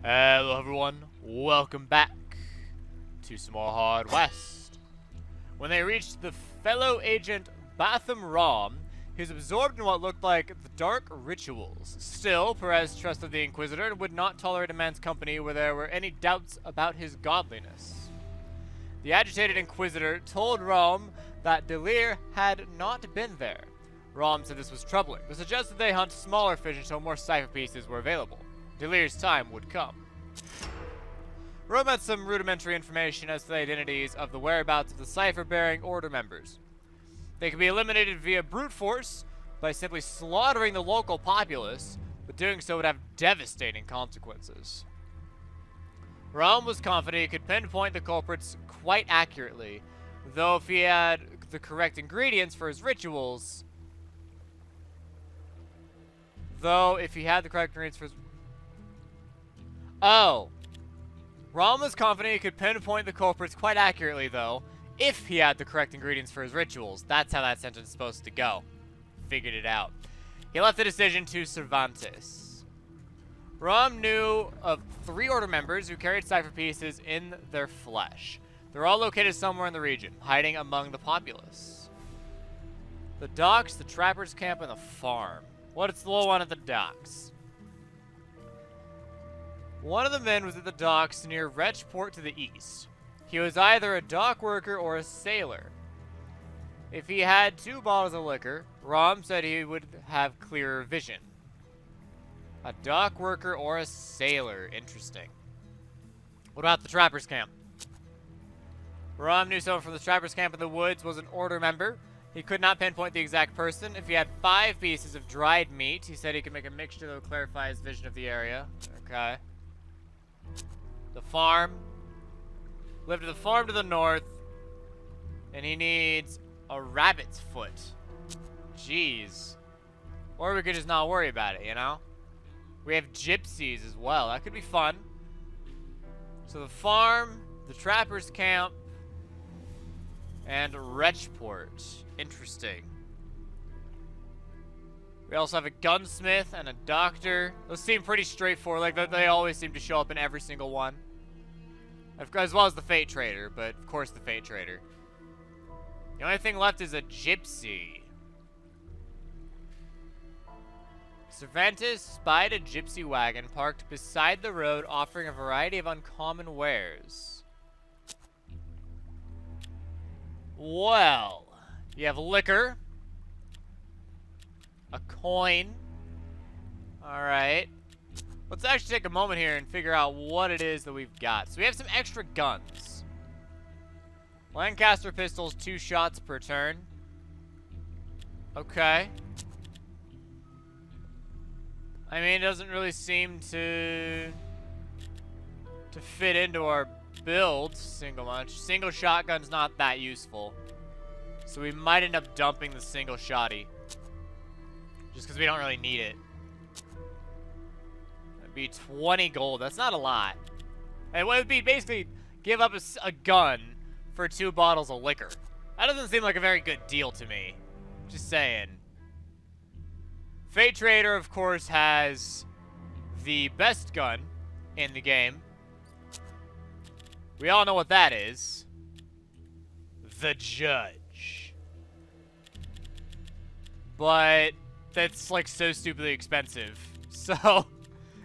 Hello everyone, welcome back to some more Hard West. When they reached the fellow agent Batham Rom, he was absorbed in what looked like the dark rituals. Still, Perez trusted the Inquisitor and would not tolerate a man's company where there were any doubts about his godliness. The agitated Inquisitor told Rom that Delir had not been there. Rom said this was troubling, but suggested they hunt smaller fish until more cipher pieces were available. Delir's time would come. Rome had some rudimentary information as to the identities of the whereabouts of the cipher-bearing order members. They could be eliminated via brute force by simply slaughtering the local populace, but doing so would have devastating consequences. Rome was confident he could pinpoint the culprits quite accurately, though if he had the correct ingredients for his rituals... Oh. Rom was confident he could pinpoint the culprits quite accurately, though, if he had the correct ingredients for his rituals. That's how that sentence is supposed to go. Figured it out. He left the decision to Cervantes. Rom knew of 3 order members who carried cipher pieces in their flesh. They're all located somewhere in the region, hiding among the populace. The docks, the trapper's camp, and the farm. What's the little one at the docks? One of the men was at the docks near Wretchport to the east. He was either a dock worker or a sailor. If he had 2 bottles of liquor, Rom said he would have clearer vision. A dock worker or a sailor. Interesting. What about the trapper's camp? Rom knew someone from the trapper's camp in the woods was an order member. He could not pinpoint the exact person. If he had 5 pieces of dried meat, he said he could make a mixture that would clarify his vision of the area. Okay. The farm. Lived at the farm to the north. And he needs a rabbit's foot. Jeez. Or we could just not worry about it, you know? We have gypsies as well. That could be fun. So the farm, the trapper's camp, and Wretchport. Interesting. We also have a gunsmith and a doctor. Those seem pretty straightforward. Like, they always seem to show up in every single one. As well as the Fate Trader, but of course the Fate Trader. The only thing left is a gypsy. Cervantes spied a gypsy wagon parked beside the road offering a variety of uncommon wares. Well, you have liquor, a coin. Alright. Let's actually take a moment here and figure out what it is that we've got. So we have some extra guns. Lancaster pistols, 2 shots per turn. Okay. I mean, it doesn't really seem to fit into our build single much. Single shotgun's not that useful. So we might end up dumping the single shotty. Just because we don't really need it. That'd be 20 gold. That's not a lot. And it would be basically give up a gun for 2 bottles of liquor. That doesn't seem like a very good deal to me. Just saying. Fate Trader, of course, has the best gun in the game. We all know what that is. The Judge. But that's like so stupidly expensive. So,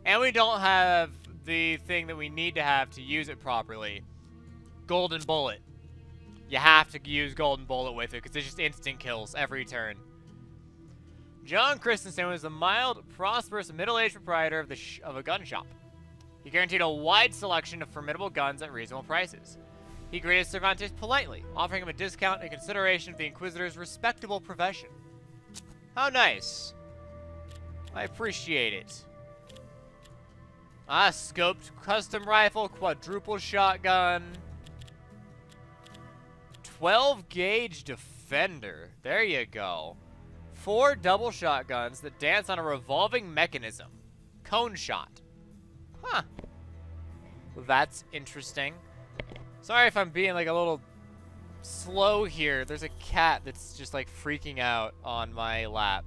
and we don't have the thing that we need to have to use it properly. Golden Bullet. You have to use Golden Bullet with it because it's just instant kills every turn. John Christensen was a mild, prosperous, middle-aged proprietor of a gun shop. He guaranteed a wide selection of formidable guns at reasonable prices. He greeted Cervantes politely, offering him a discount in consideration of the Inquisitor's respectable profession. How nice. I appreciate it. Ah, scoped custom rifle, quadruple shotgun. 12-gauge defender. There you go. 4 double shotguns that dance on a revolving mechanism. Cone shot. Huh. Well, that's interesting. Sorry if I'm being like a little slow here. There's a cat that's just like freaking out on my lap.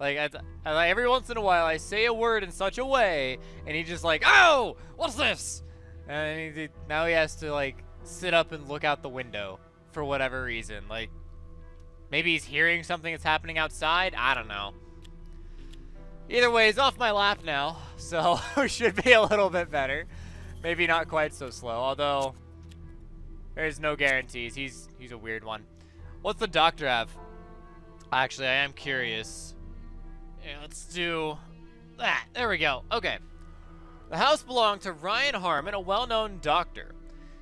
Like, every once in a while, I say a word in such a way, and he's just like, "Oh, what's this?" And now he has to, like, sit up and look out the window for whatever reason. Like, maybe he's hearing something that's happening outside? I don't know. Either way, he's off my lap now, so we should be a little bit better. Maybe not quite so slow, although there's no guarantees. He's a weird one. What's the doctor have? Actually, I am curious. Yeah, let's do that. There we go. Okay. The house belonged to Ryan Harmon, a well-known doctor.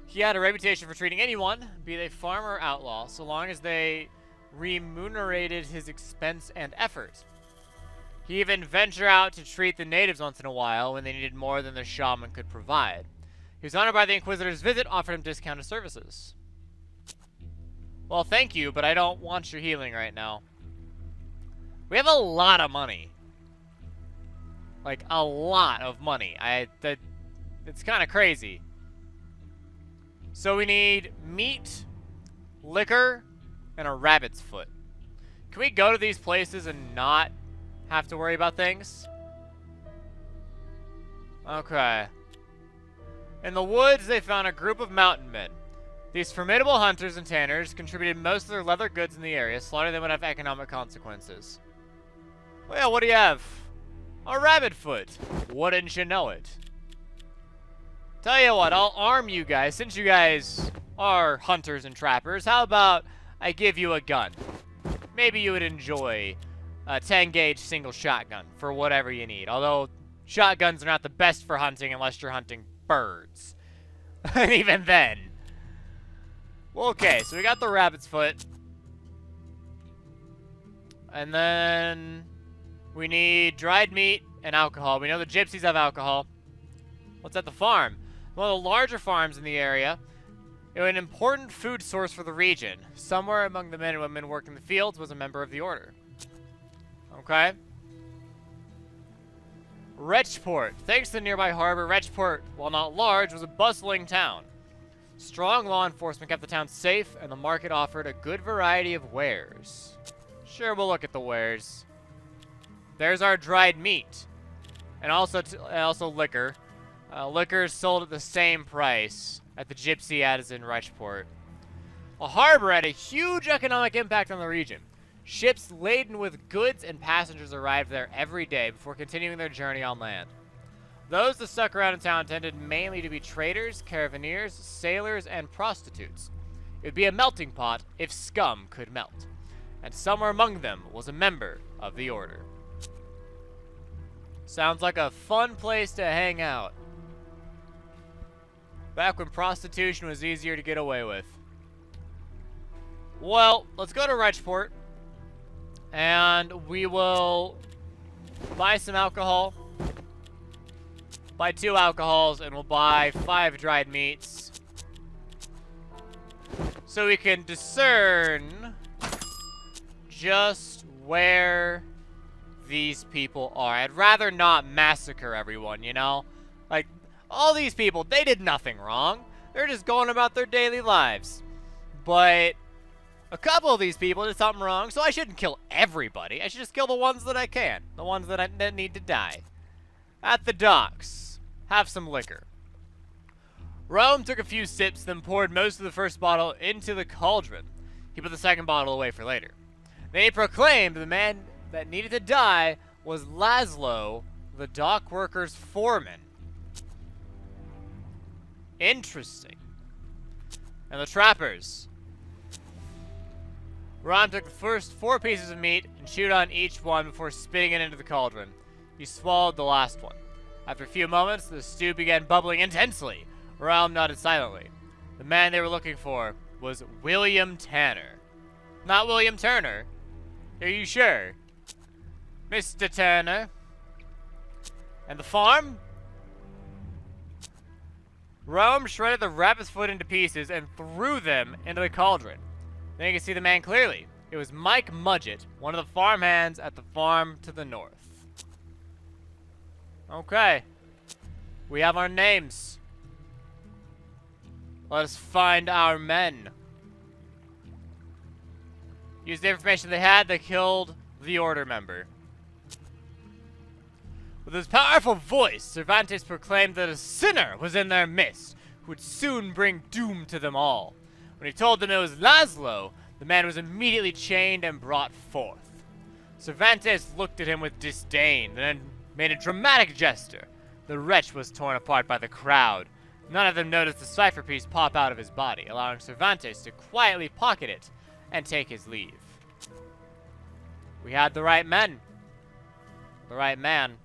He had a reputation for treating anyone, be they farmer or outlaw, so long as they remunerated his expense and effort. He even ventured out to treat the natives once in a while when they needed more than the shaman could provide. He was honored by the Inquisitor's visit, offered him discounted services. Well, thank you, but I don't want your healing right now. We have a lot of money. Like, a lot of money. It's kind of crazy. So we need meat, liquor, and a rabbit's foot. Can we go to these places and not have to worry about things? Okay. In the woods, they found a group of mountain men. These formidable hunters and tanners contributed most of their leather goods in the area. Slaughtering them would have economic consequences. Well, what do you have? A rabbit foot. Wouldn't you know it? Tell you what, I'll arm you guys. Since you guys are hunters and trappers, how about I give you a gun? Maybe you would enjoy a 10-gauge single shotgun for whatever you need. Although, shotguns are not the best for hunting unless you're hunting birds. And even then. Well, okay, so we got the rabbit's foot. And then we need dried meat and alcohol. We know the gypsies have alcohol. What's at the farm? One of the larger farms in the area. It was an important food source for the region. Somewhere among the men and women working the fields was a member of the order. Okay. Wretchport. Thanks to the nearby harbor, Wretchport, while not large, was a bustling town. Strong law enforcement kept the town safe, and the market offered a good variety of wares. Sure, we'll look at the wares. There's our dried meat. And also liquor. Liquor is sold at the same price at the Gypsy as in Wretchport. A harbor had a huge economic impact on the region. Ships laden with goods and passengers arrived there every day before continuing their journey on land. Those that stuck around in town tended mainly to be traders, caravaneers, sailors, and prostitutes. It would be a melting pot if scum could melt. And somewhere among them was a member of the order. Sounds like a fun place to hang out. Back when prostitution was easier to get away with. Well, let's go to Wretchport. And we will buy some alcohol. Buy 2 alcohols, and we'll buy 5 dried meats. So we can discern just where these people are. I'd rather not massacre everyone, you know? Like, all these people, they did nothing wrong. They're just going about their daily lives. But a couple of these people did something wrong, so I shouldn't kill everybody. I should just kill the ones that I can. The ones that need to die. At the docks. Have some liquor. Rome took a few sips, then poured most of the first bottle into the cauldron. He put the second bottle away for later. Then he proclaimed the man that needed to die was Laszlo, the dock worker's foreman. Interesting. And the trappers. Ron took the first 4 pieces of meat and chewed on each one before spitting it into the cauldron. He swallowed the last one. After a few moments, the stew began bubbling intensely. Realm nodded silently. The man they were looking for was William Tanner. Not William Turner. Are you sure? Mr. Tanner. And the farm? Rome shredded the rabbit's foot into pieces and threw them into the cauldron. Then you can see the man clearly. It was Mike Mudgett, one of the farmhands at the farm to the north. Okay. We have our names. Let us find our men. Use the information they had, they killed the order member. With his powerful voice, Cervantes proclaimed that a sinner was in their midst, who would soon bring doom to them all. When he told them it was Laszlo, the man was immediately chained and brought forth. Cervantes looked at him with disdain, then made a dramatic gesture. The wretch was torn apart by the crowd. None of them noticed the cipher piece pop out of his body, allowing Cervantes to quietly pocket it and take his leave. We had the right men. The right man.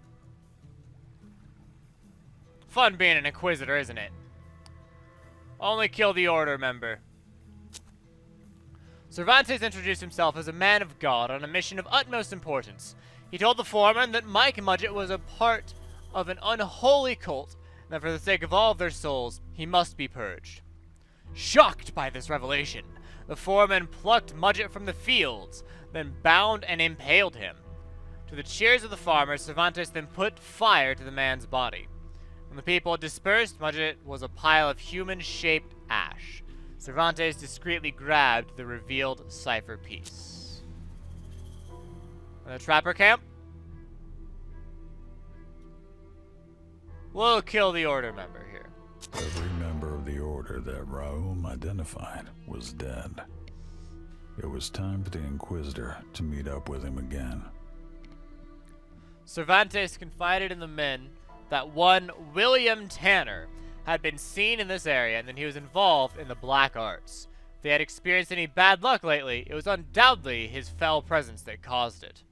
Fun being an Inquisitor, isn't it? Only kill the Order member. Cervantes introduced himself as a man of God on a mission of utmost importance. He told the foreman that Mike Mudgett was a part of an unholy cult, and that for the sake of all of their souls, he must be purged. Shocked by this revelation, the foreman plucked Mudgett from the fields, then bound and impaled him. To the cheers of the farmers, Cervantes then put fire to the man's body. When the people had dispersed, Mudgett was a pile of human-shaped ash. Cervantes discreetly grabbed the revealed cipher piece. The trapper camp? We'll kill the Order member here. Every member of the Order that Raum identified was dead. It was time for the Inquisitor to meet up with him again. Cervantes confided in the men that one William Tanner had been seen in this area and that he was involved in the black arts. If they had experienced any bad luck lately, it was undoubtedly his fell presence that caused it.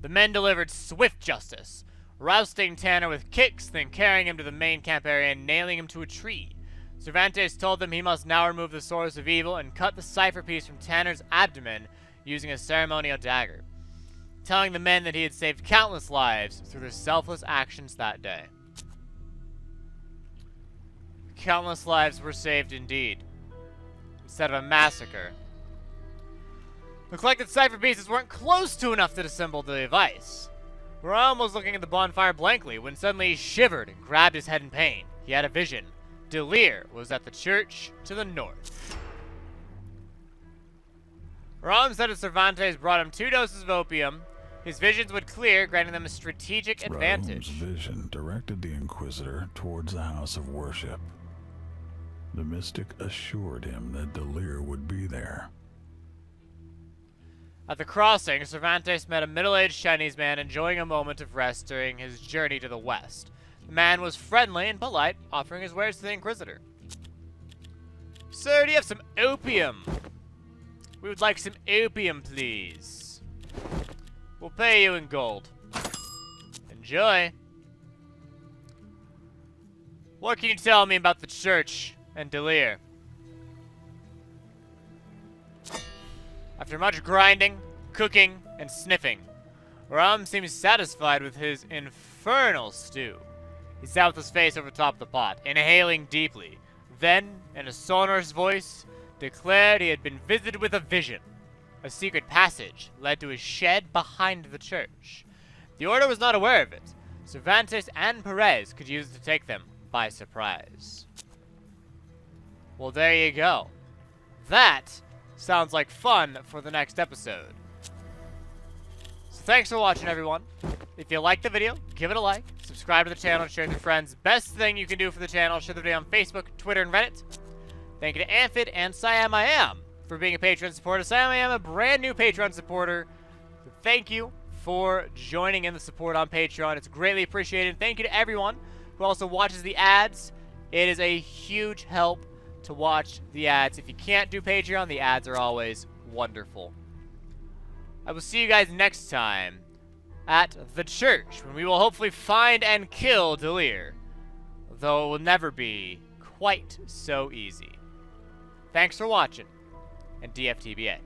The men delivered swift justice, rousting Tanner with kicks, then carrying him to the main camp area and nailing him to a tree. Cervantes told them he must now remove the source of evil and cut the cipher piece from Tanner's abdomen using a ceremonial dagger, telling the men that he had saved countless lives through their selfless actions that day. Countless lives were saved indeed, instead of a massacre. The collected cipher pieces weren't close to enough to disassemble the device. Raum was looking at the bonfire blankly when suddenly he shivered and grabbed his head in pain. He had a vision. Delir was at the church to the north. Raum said that Cervantes brought him 2 doses of opium. His visions would clear, granting them a strategic advantage. Raum's vision directed the Inquisitor towards the house of worship. The mystic assured him that Delir would be there. At the crossing, Cervantes met a middle-aged Chinese man enjoying a moment of rest during his journey to the west. The man was friendly and polite, offering his wares to the Inquisitor. Sir, do you have some opium? We would like some opium, please. We'll pay you in gold. Enjoy. What can you tell me about the church and Delir? After much grinding, cooking, and sniffing, Raum seems satisfied with his infernal stew. He sat with his face over the top of the pot, inhaling deeply. Then, in a sonorous voice, declared he had been visited with a vision. A secret passage led to a shed behind the church. The Order was not aware of it. Cervantes and Perez could use it to take them by surprise. Well, there you go. That sounds like fun for the next episode. So thanks for watching, everyone. If you liked the video, give it a like, subscribe to the channel, and share it with your friends. Best thing you can do for the channel, share the video on Facebook, Twitter, and Reddit. Thank you to Amphid and Siam I Am for being a Patreon supporter. Siam I Am, a brand new Patreon supporter. So thank you for joining in the support on Patreon. It's greatly appreciated. Thank you to everyone who also watches the ads. It is a huge help to watch the ads. If you can't do Patreon, the ads are always wonderful. I will see you guys next time at the church, when we will hopefully find and kill Delir, though it will never be quite so easy. Thanks for watching, and DFTBA.